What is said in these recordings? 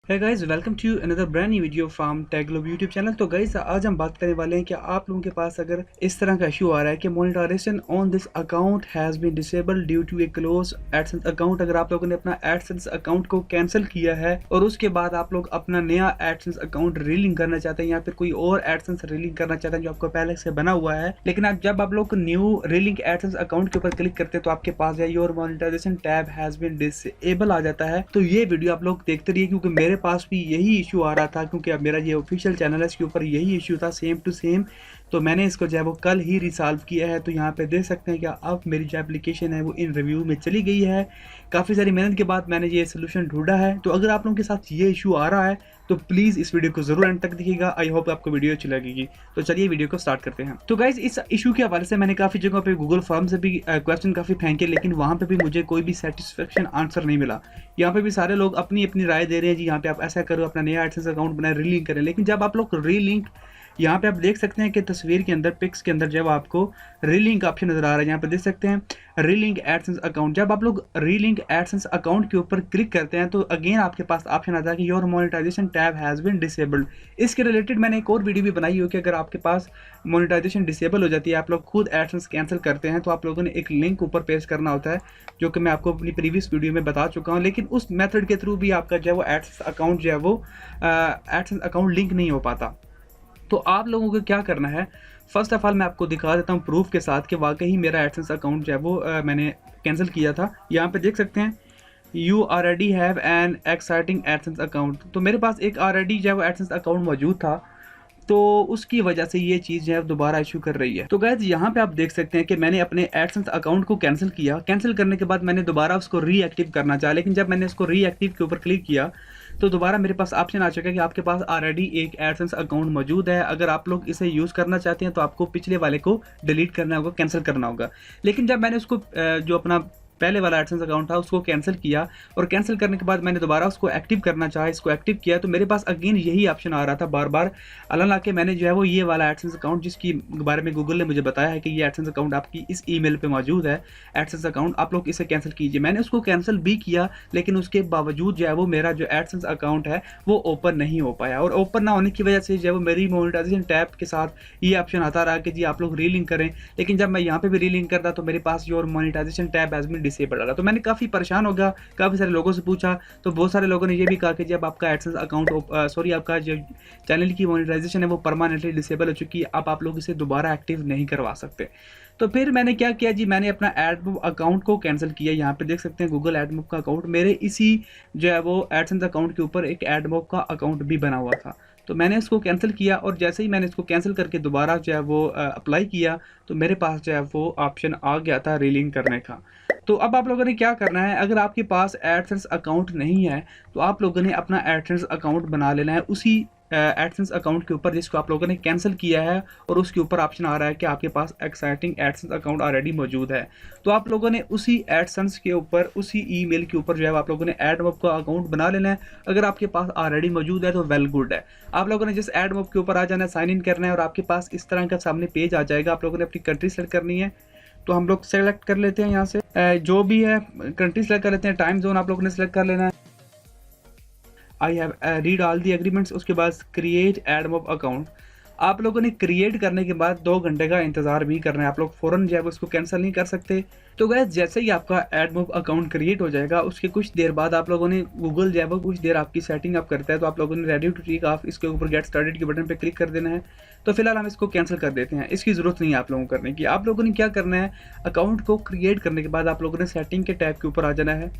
है guys, welcome to another brand new video from Techglobe YouTube channel. तो guys, आज हम बात करने वाले हैं कि आप लोगों के पास अगर इस तरह का इशू आ रहा है कि monetization on this account has been disabled due to a close AdSense account. अगर आप लोगों ने अपना एडसेंस अकाउंट को कैंसिल किया है और उसके बाद आप लोग अपना नया एडसेंस अकाउंट रीलिंक करना चाहते हैं या फिर कोई और एडसेंस रीलिंक करना चाहते हैं जो आपको पहले से बना हुआ है, लेकिन जब आप लोग न्यू रीलिंक एडसेंस अकाउंट के ऊपर क्लिक करते हैं तो आपके पास your monetization tab has been disable आ जाता है। तो ये वीडियो आप लोग देखते रहिए क्योंकि मेरे पास भी यही इशू आ रहा था, क्योंकि अब मेरा ये ऑफिशियल चैनल है, इसके ऊपर यही इशू था सेम टू सेम। तो मैंने इसको जो है वो कल ही रिसॉल्व किया है। तो यहाँ पे देख सकते हैं कि अब मेरी जो एप्लीकेशन है वो इन रिव्यू में चली गई है। काफ़ी सारी मेहनत के बाद मैंने ये सोल्यूशन ढूंढा है। तो अगर आप लोगों के साथ ये इशू आ रहा है तो प्लीज़ इस वीडियो को जरूर एंड तक देखिएगा। आई होप आपको वीडियो अच्छी लगेगी। तो चलिए वीडियो को स्टार्ट करते हैं। तो गाइज, इस इशू के हवाले से मैंने काफ़ी जगहों पे गूगल फॉर्म से भी क्वेश्चन काफ़ी फेंके, लेकिन वहाँ पे भी मुझे कोई भी सेटिस्फेक्शन आंसर नहीं मिला। यहाँ पे भी सारे लोग अपनी अपनी राय दे रहे हैं, जी यहाँ पे आप ऐसा करो, अपना नया एडसेंस अकाउंट बनाए, रीलिंक करें। लेकिन जब आप लोग रीलिंक, यहाँ पे आप देख सकते हैं कि तस्वीर के अंदर, पिक्स के अंदर जब आपको रीलिंक ऑप्शन नजर आ रहा है, यहाँ पे देख सकते हैं रीलिंक एडसेंस अकाउंट। जब आप लोग रीलिंक एडसेंस अकाउंट के ऊपर क्लिक करते हैं तो अगेन आपके पास ऑप्शन आता है कि your monetization tab has been disabled. इसके रिलेटेड मैंने एक और वीडियो भी बनाई हो कि अगर आपके पास मोनेटाइजेशन डिसेबल हो जाती है, आप लोग खुद एडसेंस कैंसिल करते हैं, तो आप लोगों ने एक लिंक ऊपर पेस्ट करना होता है, जो कि मैं आपको अपनी प्रीवियस वीडियो में बता चुका हूँ। लेकिन उस मेथड के थ्रू भी आपका जो है वो एडसेंस अकाउंट जो है वो एडसेंस अकाउंट लिंक नहीं हो पाता। तो आप लोगों को क्या करना है, फर्स्ट ऑफ ऑल मैं आपको दिखा देता हूँ प्रूफ के साथ कि वाकई मेरा एडसेंस अकाउंट जो है वो मैंने कैंसिल किया था। यहाँ पे देख सकते हैं you already have an exciting AdSense account. तो मेरे पास एक ऑलरेडी जो है वो एडसेंस अकाउंट मौजूद था, तो उसकी वजह से ये चीज़ जो है दोबारा इशू कर रही है। तो गाइस, यहाँ पे आप देख सकते हैं कि मैंने अपने एडसेंस अकाउंट को कैंसिल किया। कैंसिल करने के बाद मैंने दोबारा उसको रीएक्टिव करना चाहा, लेकिन जब मैंने उसको रीएक्टिव के ऊपर क्लिक किया तो दोबारा मेरे पास ऑप्शन आ चुका है कि आपके पास ऑलरेडी एक एडसेंस अकाउंट मौजूद है। अगर आप लोग इसे यूज़ करना चाहते हैं तो आपको पिछले वाले को डिलीट करना होगा, कैंसिल करना होगा। लेकिन जब मैंने उसको जो अपना पहले वाला एडसेंस अकाउंट था उसको कैंसिल किया, और कैंसिल करने के बाद मैंने दोबारा उसको एक्टिव करना चाहा, इसको एक्टिव किया, तो मेरे पास अगेन यही ऑप्शन आ रहा था बार बार। हालांकि मैंने जो है वो ये वाला एडसेंस अकाउंट, जिसकी बारे में गूगल ने मुझे बताया है कि ये एडसेंस अकाउंट आपकी इस ईमेल पे मौजूद है, एडसेंस अकाउंट, आप लोग इसे कैंसिल कीजिए। मैंने उसको कैंसिल भी किया, लेकिन उसके बावजूद जो है वो मेरा जो एडसेंस अकाउंट है वो ओपन नहीं हो पाया, और ओपन ना होने की वजह से जो है वो मेरी मोनेटाइजेशन टैब के साथ ये ऑप्शन आता रहा कि जी आप लोग रीलिंक करें। लेकिन जब मैं यहाँ पे भी रीलिंक करता तो मेरे पास your monetization tab has been disabled आ रहा। तो मैंने काफ़ी परेशान हो गया, काफ़ी सारे लोगों से पूछा, तो बहुत सारे लोगों ने ये भी कहा कि जब आपका एडसेंस अकाउंट आपका जो चैनल की मोनेटाइजेशन है वो परमानेंटली डिसेबल हो चुकी है, आप लोग इसे दोबारा एक्टिव नहीं करवा सकते। तो फिर मैंने क्या किया जी, मैंने अपना एडमोब अकाउंट को कैंसिल किया। यहाँ पे देख सकते हैं गूगल एडमोब का अकाउंट, मेरे इसी जो है वो एडसेंस अकाउंट के ऊपर एक एडमोब का अकाउंट भी बना हुआ था। तो मैंने इसको कैंसिल किया, और जैसे ही मैंने इसको कैंसिल करके दोबारा जो है वो अप्लाई किया तो मेरे पास जो है वो ऑप्शन आ गया था रीलिंक करने का। तो अब आप लोगों ने क्या करना है, अगर आपके पास एडसेंस अकाउंट नहीं है तो आप लोगों ने अपना एडसेंस अकाउंट बना लेना है उसी एडसेंस अकाउंट के ऊपर जिसको आप लोगों ने कैंसिल किया है, और उसके ऊपर ऑप्शन आ रहा है कि आपके पास एक्साइटिंग एडसेंस अकाउंट ऑलरेडी मौजूद है। तो आप लोगों ने उसी एडसेंस के ऊपर, उसी ईमेल के ऊपर जो है आप लोगों ने एडमोब का अकाउंट बना लेना है। अगर आपके पास ऑलरेडी मौजूद है तो वेल गुड है। आप लोगों ने जिस एडमोब के ऊपर आ जाना है, साइन इन करना है, और आपके पास इस तरह का सामने पेज आ जाएगा। आप लोगों ने अपनी कंट्री सेलेक्ट करनी है, तो हम लोग सेलेक्ट कर लेते हैं यहाँ से जो भी है कंट्री सेलेक्ट कर लेते हैं। टाइम जोन आप लोगों ने सेलेक्ट कर लेना है। I have read all the agreements, उसके बाद क्रिएट एडमोब अकाउंट। आप लोगों ने क्रिएट करने के बाद 2 घंटे का इंतजार भी करना है, आप लोग फ़ौरन जो है उसको कैंसिल नहीं कर सकते। तो गाइस, जैसे ही आपका एडमोब अकाउंट क्रिएट हो जाएगा उसके कुछ देर बाद आप लोगों ने, गूगल जो है वो कुछ देर आपकी सेटिंग अप करता है, तो आप लोगों ने रेडी टू टेक ऑफ इसके ऊपर गेट स्टार्टेड के बटन पे क्लिक कर देना है। तो फिलहाल हम इसको कैंसिल कर देते हैं, इसकी ज़रूरत नहीं है आप लोगों को करने की। आप लोगों ने क्या करना है, अकाउंट को क्रिएट करने के बाद आप लोगों ने सेटिंग के टैब के ऊपर आ जाना है,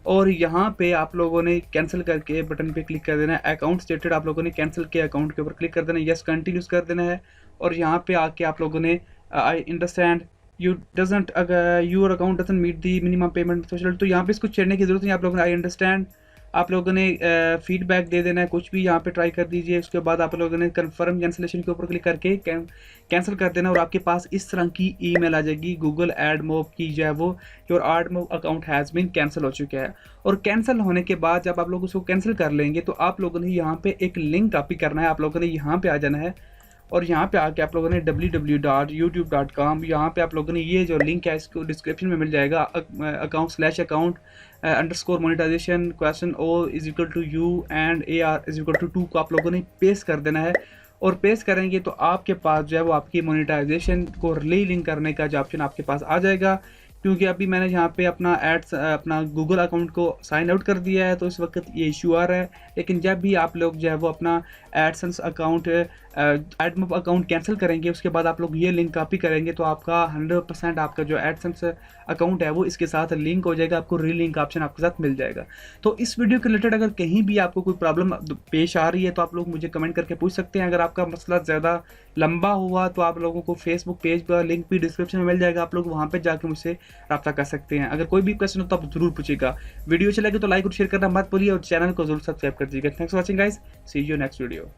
और यहाँ पे आप लोगों ने कैंसिल करके बटन पे क्लिक कर देना है। अकाउंट स्टेटेड आप लोगों ने कैंसिल के अकाउंट के ऊपर क्लिक कर देना है, यस कंटिन्यूस कर देना है। और यहाँ पे आके आप लोगों ने आई अंडरस्टैंड यू डजंट, अगर your account doesn't meet the minimum payment threshold, तो यहाँ पे इसको छेड़ने की जरूरत नहीं। आप लोगों ने आई अंडरस्टैंड, आप लोगों ने फीडबैक दे देना है, कुछ भी यहाँ पे ट्राई कर दीजिए। उसके बाद आप लोगों ने कंफर्म कैंसिलेशन के ऊपर क्लिक करके कैंसिल कर देना, और आपके पास इस तरह की ईमेल आ जाएगी गूगल एडमोब की, जो है वो your AdMob account has been cancel हो चुका है। और कैंसिल होने के बाद जब आप लोग उसको कैंसिल कर लेंगे तो आप लोगों ने यहाँ पे एक लिंक कॉपी करना है, आप लोगों ने यहाँ पे आ जाना है, और यहाँ पे आके आप लोगों ने www.youtube.com, यहाँ पे आप लोगों ने ये जो लिंक है इसको डिस्क्रिप्शन में मिल जाएगा, account underscore monetization question O is equal to U and AR is equal to 2 को आप लोगों ने पेस्ट कर देना है। और पेस्ट करेंगे तो आपके पास जो है वो आपकी मोनेटाइजेशन को लिंक करने का जो ऑप्शन आपके पास आ जाएगा। क्योंकि अभी मैंने यहाँ पे अपना गूगल अकाउंट को साइन आउट कर दिया है, तो इस वक्त ये इशू आ रहा है। लेकिन जब भी आप लोग जो है वो अपना AdSense account AdMob account cancel करेंगे, उसके बाद आप लोग ये लिंक कॉपी करेंगे तो आपका 100% आपका जो एडसेंस अकाउंट है वो इसके साथ लिंक हो जाएगा, आपको रीलिंक ऑप्शन आपके साथ मिल जाएगा। तो इस वीडियो के रिलेटेड अगर कहीं भी आपको कोई प्रॉब्लम पेश आ रही है तो आप लोग मुझे कमेंट करके पूछ सकते हैं। अगर आपका मसला ज़्यादा लंबा हुआ तो आप लोगों को फेसबुक पेज पर लिंक भी डिस्क्रिप्शन में मिल जाएगा, आप लोग वहाँ पर जाकर मुझसे रब्ता कर सकते हैं। अगर कोई भी क्वेश्चन हो तो आप जरूर पूछिएगा। वीडियो अच्छी लगे तो लाइक और शेयर करना मत भूलिए और चैनल को जरूर सब्सक्राइब कर दीजिएगा। Thanks for watching guys, see you next video.